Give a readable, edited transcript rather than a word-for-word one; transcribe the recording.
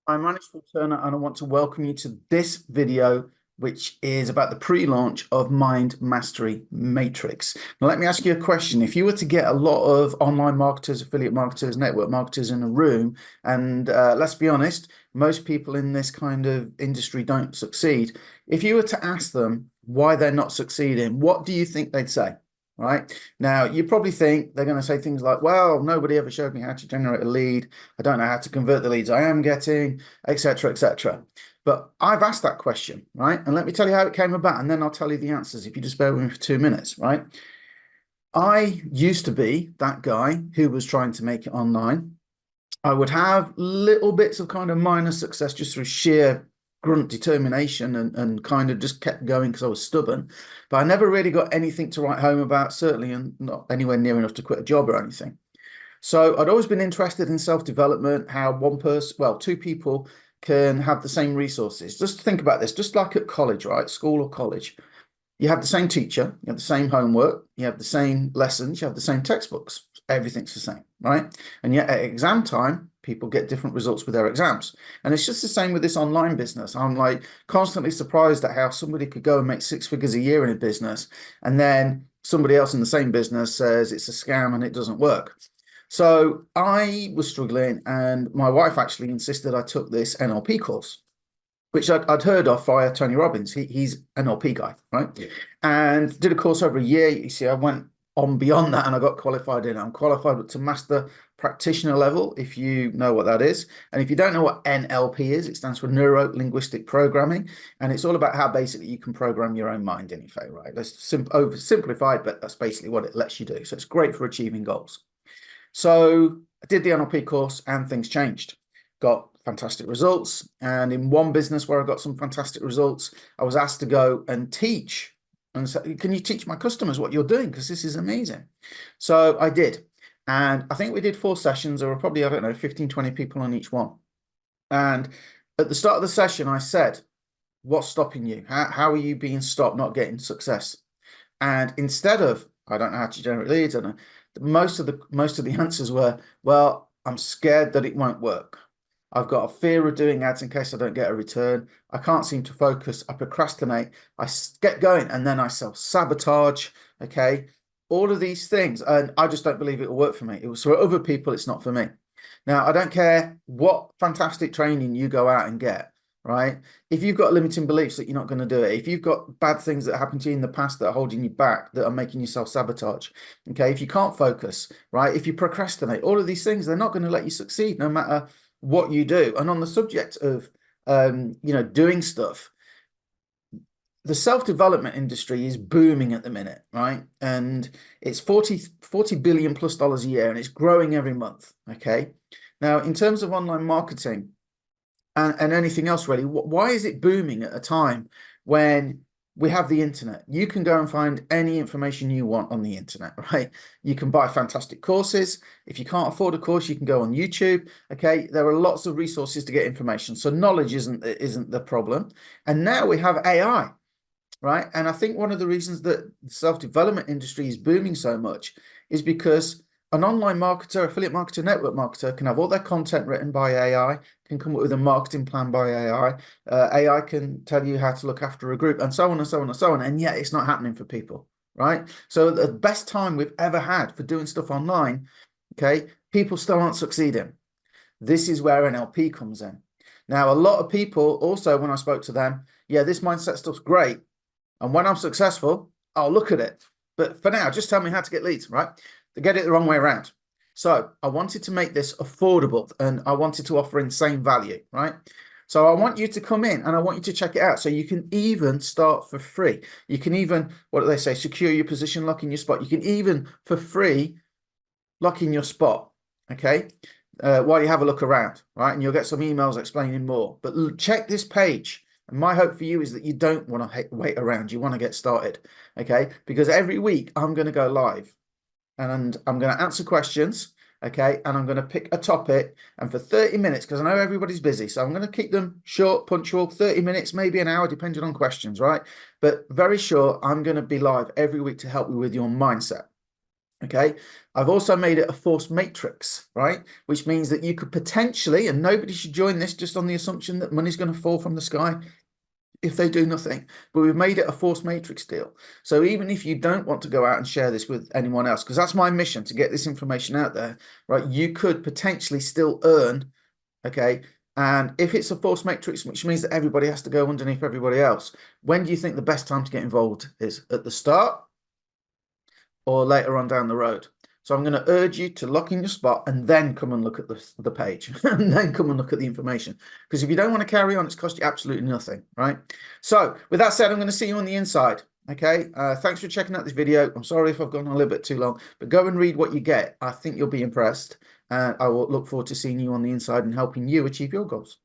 I'm Manish Turner, and I want to welcome you to this video, which is about the pre-launch of Mind Mastery Matrix. Now, let me ask you a question. If you were to get a lot of online marketers, affiliate marketers, network marketers in a room, and let's be honest, most people in this kind of industry don't succeed. If you were to ask them why they're not succeeding, what do you think they'd say? Right now, you probably think they're going to say things like, well, nobody ever showed me how to generate a lead. I don't know how to convert the leads I am getting, etc., etc. But I've asked that question, right? And let me tell you how it came about, and then I'll tell you the answers if you just bear with me for 2 minutes, right? I used to be that guy who was trying to make it online. I would have little bits of kind of minor success just through sheer grunt determination and kind of just kept going because I was stubborn. But I never really got anything to write home about, certainly, and not anywhere near enough to quit a job or anything. So I'd always been interested in self-development, how one person, well, two people can have the same resources. Just think about this, just like at college, right? School or college. You have the same teacher, you have the same homework, you have the same lessons, you have the same textbooks. Everything's the same, right? And yet at exam time, people get different results with their exams. And it's just the same with this online business. I'm like constantly surprised at how somebody could go and make 6 figures a year in a business, and then somebody else in the same business says it's a scam and it doesn't work. So I was struggling, and my wife actually insisted I took this NLP course, which I'd heard of via Tony Robbins. He's an NLP guy, right? Yeah. And did a course over a year. You see, I went on beyond that and I got qualified in it. I'm qualified to master practitioner level, if you know what that is. And if you don't know what NLP is, it stands for Neuro Linguistic Programming. And it's all about how basically you can program your own mind, in effect, right? That's oversimplified, but that's basically what it lets you do. So it's great for achieving goals. So I did the NLP course and things changed. Got fantastic results. And in one business where I got some fantastic results, I was asked to go and teach and say, can you teach my customers what you're doing? Because this is amazing. So I did. And I think we did 4 sessions. There were probably, I don't know, 15, 20 people on each one. And at the start of the session, I said, what's stopping you? How are you being stopped, not getting success? And instead of, I don't know how to generate leads, I don't know, most of the answers were, well, I'm scared that it won't work. I've got a fear of doing ads in case I don't get a return. I can't seem to focus. I procrastinate. I get going and then I self-sabotage. Okay. All of these things. And I just don't believe it will work for me. It was for other people. It's not for me. Now, I don't care what fantastic training you go out and get, right? If you've got limiting beliefs that you're not going to do it, if you've got bad things that happened to you in the past that are holding you back, that are making you self-sabotage, okay, if you can't focus, right, if you procrastinate, all of these things, they're not going to let you succeed no matter what you do. And on the subject of doing stuff, the self-development industry is booming at the minute, right? And it's 40 billion plus dollars a year, and it's growing every month. Okay. Now, in terms of online marketing and anything else, really, why is it booming at a time when we have the internet? You can go and find any information you want on the internet, right? You can buy fantastic courses. If you can't afford a course, you can go on YouTube. Okay, there are lots of resources to get information. So knowledge isn't the problem. And now we have AI, right? And I think one of the reasons that the self-development industry is booming so much is because an online marketer, affiliate marketer, network marketer can have all their content written by AI, can come up with a marketing plan by AI. AI can tell you how to look after a group, and so on and so on and so on. And yet it's not happening for people, right? So the best time we've ever had for doing stuff online, okay, people still aren't succeeding. This is where NLP comes in. Now, a lot of people also, when I spoke to them, yeah, this mindset stuff's great. And when I'm successful, I'll look at it. But for now, just tell me how to get leads, right? They get it the wrong way around. So I wanted to make this affordable, and I wanted to offer insane value, right? So I want you to come in and I want you to check it out. So you can even start for free. You can even, what do they say, secure your position, lock in your spot. You can even, for free, lock in your spot, okay? While you have a look around, right? And you'll get some emails explaining more. But check this page. And my hope for you is that you don't want to wait around. You want to get started, okay? Because every week I'm going to go live and I'm going to answer questions, okay? And I'm going to pick a topic, and for 30 minutes, because I know everybody's busy, so I'm going to keep them short, punctual, 30 minutes, maybe an hour, depending on questions, right? But very short, I'm going to be live every week to help you with your mindset. Okay, I've also made it a force matrix, right? Which means that you could potentially, and nobody should join this just on the assumption that money's going to fall from the sky if they do nothing. But we've made it a force matrix deal. So even if you don't want to go out and share this with anyone else, because that's my mission to get this information out there, right? You could potentially still earn, okay? And if it's a force matrix, which means that everybody has to go underneath everybody else, when do you think the best time to get involved is? At the start or later on down the road? So I'm going to urge you to lock in your spot and then come and look at the page and then come and look at the information. Because if you don't want to carry on, it's cost you absolutely nothing, right? So with that said, I'm going to see you on the inside. Okay. Thanks for checking out this video. I'm sorry if I've gone a little bit too long, but go and read what you get. I think you'll be impressed. And I will look forward to seeing you on the inside and helping you achieve your goals.